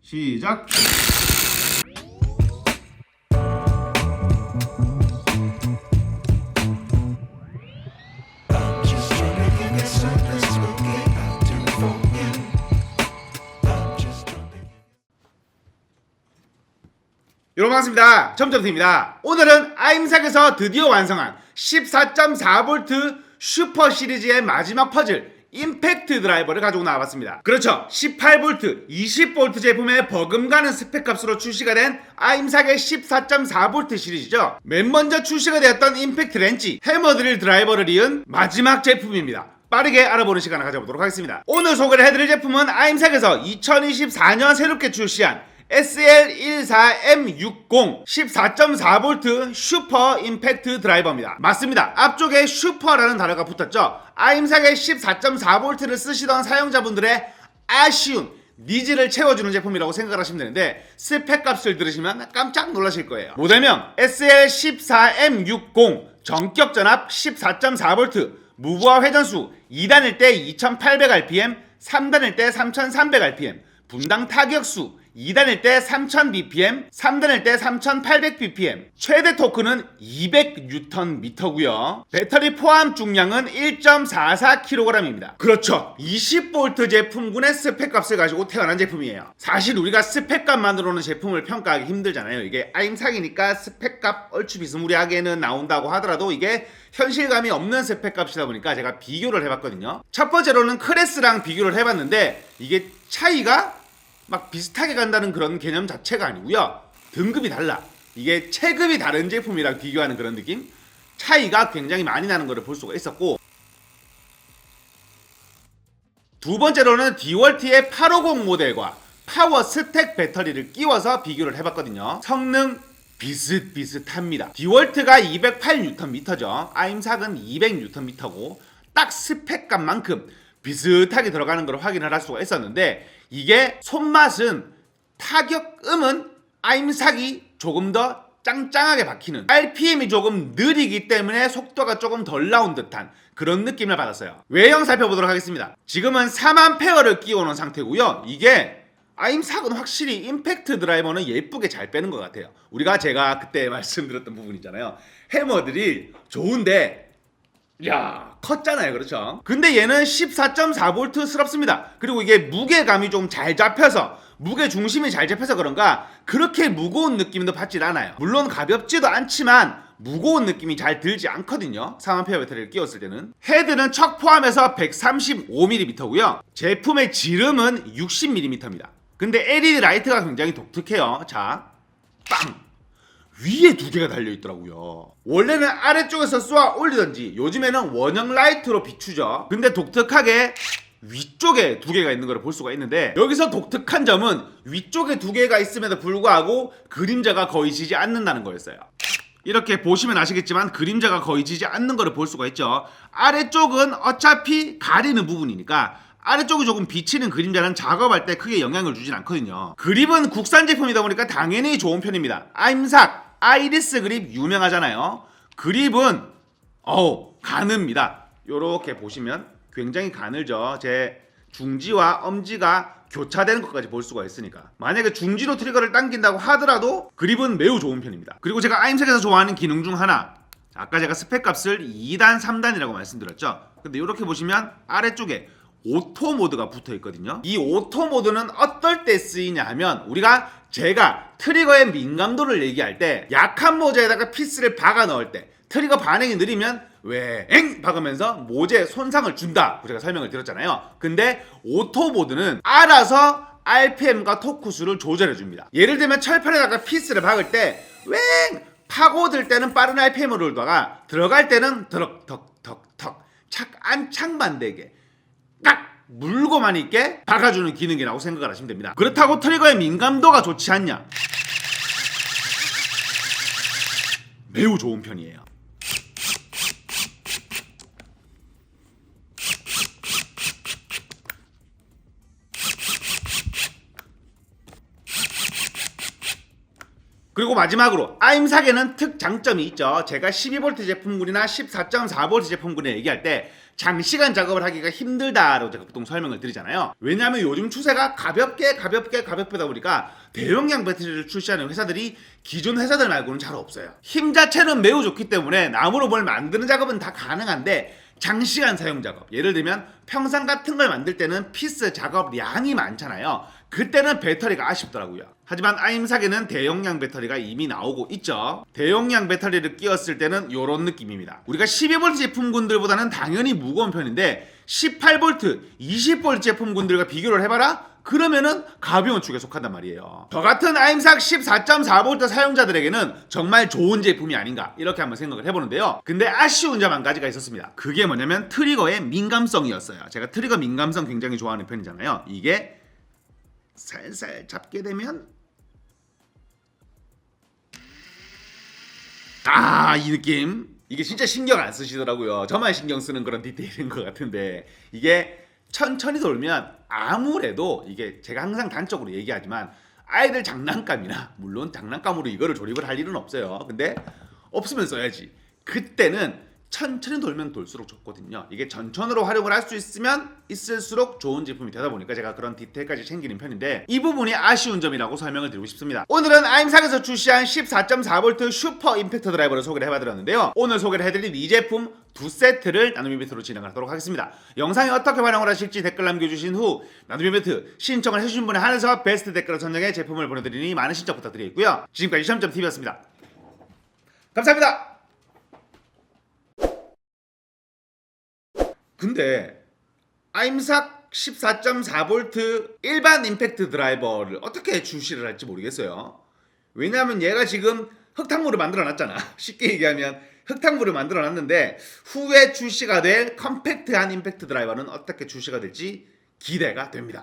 시작. 여러분 반갑습니다. 점점TV입니다. 오늘은 아임삭에서 드디어 완성한 14.4V 슈퍼 시리즈의 마지막 퍼즐 임팩트 드라이버를 가지고 나와봤습니다. 그렇죠, 18V, 20V 제품의 버금가는 스펙값으로 출시가 된 아임삭의 14.4V 시리즈죠. 맨 먼저 출시가 되었던 임팩트 렌치 해머드릴 드라이버를 이은 마지막 제품입니다. 빠르게 알아보는 시간을 가져보도록 하겠습니다. 오늘 소개를 해드릴 제품은 아임삭에서 2024년 새롭게 출시한 SL14M60 14.4V 슈퍼 임팩트 드라이버입니다. 맞습니다. 앞쪽에 슈퍼라는 단어가 붙었죠. 아임삭의 14.4V를 쓰시던 사용자분들의 아쉬운 니즈를 채워주는 제품이라고 생각하시면 되는데, 스펙 값을 들으시면 깜짝 놀라실 거예요. 모델명 SL14M60 전격 전압 14.4V, 무브와 회전수 2단일 때 2800rpm, 3단일 때 3300rpm, 분당 타격수 2단일 때 3000bpm, 3단일 때 3800bpm, 최대 토크는 200Nm고요. 배터리 포함 중량은 1.44kg입니다. 그렇죠, 20V 제품군의 스펙값을 가지고 태어난 제품이에요. 사실 우리가 스펙값만으로는 제품을 평가하기 힘들잖아요. 이게 아임삭이니까 스펙값 얼추 비스무리하게는 나온다고 하더라도 이게 현실감이 없는 스펙값이다 보니까 제가 비교를 해봤거든요. 첫 번째로는 크레스랑 비교를 해봤는데 이게 차이가 막 비슷하게 간다는 그런 개념 자체가 아니고요. 등급이 달라. 이게 체급이 다른 제품이랑 비교하는 그런 느낌? 차이가 굉장히 많이 나는 것을 볼 수가 있었고, 두 번째로는 디월트의 850 모델과 파워 스택 배터리를 끼워서 비교를 해봤거든요. 성능 비슷비슷합니다. 디월트가 208Nm죠. 아임삭은 200Nm고 딱 스펙값만큼 비슷하게 들어가는 걸 확인을 할 수가 있었는데, 이게 손맛은 타격음은 아임삭이 조금 더 짱짱하게 박히는, RPM이 조금 느리기 때문에 속도가 조금 덜 나온 듯한 그런 느낌을 받았어요. 외형 살펴보도록 하겠습니다. 지금은 4만페어를 끼워놓은 상태고요. 이게 아임삭은 확실히 임팩트 드라이버는 예쁘게 잘 빼는 것 같아요. 제가 그때 말씀드렸던 부분 있잖아요. 해머들이 좋은데 야, 컸잖아요. 그렇죠? 근데 얘는 14.4V 스럽습니다. 그리고 이게 무게감이 좀 잘 잡혀서, 무게 중심이 잘 잡혀서 그런가 그렇게 무거운 느낌도 받질 않아요. 물론 가볍지도 않지만 무거운 느낌이 잘 들지 않거든요. 4만페어 배터리를 끼웠을 때는. 헤드는 척 포함해서 135mm고요. 제품의 지름은 60mm입니다. 근데 LED 라이트가 굉장히 독특해요. 자, 빵! 위에 두 개가 달려있더라고요. 원래는 아래쪽에서 쏘아 올리던지 요즘에는 원형 라이트로 비추죠. 근데 독특하게 위쪽에 두 개가 있는 걸 볼 수가 있는데, 여기서 독특한 점은 위쪽에 두 개가 있음에도 불구하고 그림자가 거의 지지 않는다는 거였어요. 이렇게 보시면 아시겠지만 그림자가 거의 지지 않는 걸 볼 수가 있죠. 아래쪽은 어차피 가리는 부분이니까 아래쪽이 조금 비치는 그림자는 작업할 때 크게 영향을 주진 않거든요. 그립은 국산 제품이다 보니까 당연히 좋은 편입니다. 아임삭 아이리스 그립 유명하잖아요. 그립은 가늡니다. 요렇게 보시면 굉장히 가늘죠. 제 중지와 엄지가 교차되는 것까지 볼 수가 있으니까. 만약에 중지로 트리거를 당긴다고 하더라도 그립은 매우 좋은 편입니다. 그리고 제가 아임삭에서 좋아하는 기능 중 하나, 아까 제가 스펙값을 2단, 3단이라고 말씀드렸죠. 근데 이렇게 보시면 아래쪽에 오토 모드가 붙어 있거든요. 이 오토 모드는 어떨 때 쓰이냐 하면, 제가 트리거의 민감도를 얘기할 때 약한 모재에다가 피스를 박아 넣을 때 트리거 반응이 느리면 웽 박으면서 모재에 손상을 준다고 제가 설명을 드렸잖아요. 근데 오토 모드는 알아서 RPM과 토크 수를 조절해 줍니다. 예를 들면 철판에다가 피스를 박을 때 웽 파고들 때는 빠른 RPM으로 돌다가 들어갈 때는 덕덕덕덕 안착만되게 딱 물고만 있게 박아주는 기능이라고 생각을 하시면 됩니다. 그렇다고 트리거의 민감도가 좋지 않냐? 매우 좋은 편이에요. 그리고 마지막으로 아임삭에는 특장점이 있죠. 제가 12V 제품군이나 14.4V 제품군에 얘기할 때 장시간 작업을 하기가 힘들다라고 제가 보통 설명을 드리잖아요. 왜냐하면 요즘 추세가 가볍게다 보니까 대용량 배터리를 출시하는 회사들이 기존 회사들 말고는 잘 없어요. 힘 자체는 매우 좋기 때문에 나무로 뭘 만드는 작업은 다 가능한데 장시간 사용 작업, 예를 들면 평상 같은 걸 만들 때는 피스 작업량이 많잖아요. 그때는 배터리가 아쉽더라고요. 하지만 아임삭에는 대용량 배터리가 이미 나오고 있죠. 대용량 배터리를 끼웠을 때는 이런 느낌입니다. 우리가 12V 제품군들보다는 당연히 무거운 편인데 18V, 20V 제품군들과 비교를 해봐라? 그러면은 가벼운 축에 속한단 말이에요. 저 같은 아임삭 14.4V 사용자들에게는 정말 좋은 제품이 아닌가 이렇게 한번 생각을 해보는데요. 근데 아쉬운 점 한 가지가 있었습니다. 그게 뭐냐면 트리거의 민감성이었어요. 제가 트리거 민감성 굉장히 좋아하는 편이잖아요. 이게 살살 잡게 되면 이 느낌. 이게 진짜 신경 안 쓰시더라고요. 저만 신경 쓰는 그런 디테일인 것 같은데 이게 천천히 돌면 아무래도 이게 제가 항상 단적으로 얘기하지만 아이들 장난감이나 물론 장난감으로 이거를 조립을 할 일은 없어요. 근데 없으면 써야지. 그때는 천천히 돌면 돌수록 좋거든요. 이게 전천으로 활용을 할 수 있으면 있을수록 좋은 제품이 되다 보니까 제가 그런 디테일까지 챙기는 편인데 이 부분이 아쉬운 점이라고 설명을 드리고 싶습니다. 오늘은 아임삭에서 출시한 14.4V 슈퍼 임팩트 드라이버를 소개를 해봐드렸는데요. 오늘 소개를 해드린 이 제품 두 세트를 나눔 이벤트로 진행하도록 하겠습니다. 영상에 어떻게 활용을 하실지 댓글 남겨주신 후 나눔 이벤트 신청을 해주신 분에 한해서 베스트 댓글을 선정해 제품을 보내드리니 많은 신청 부탁드리겠고요. 지금까지 시험점TV였습니다. 감사합니다. 근데 아임삭 14.4V 일반 임팩트 드라이버를 어떻게 출시를 할지 모르겠어요. 왜냐하면 얘가 지금 흙탕물을 만들어 놨잖아. 쉽게 얘기하면 흙탕물을 만들어 놨는데 후에 출시가 될 컴팩트한 임팩트 드라이버는 어떻게 출시가 될지 기대가 됩니다.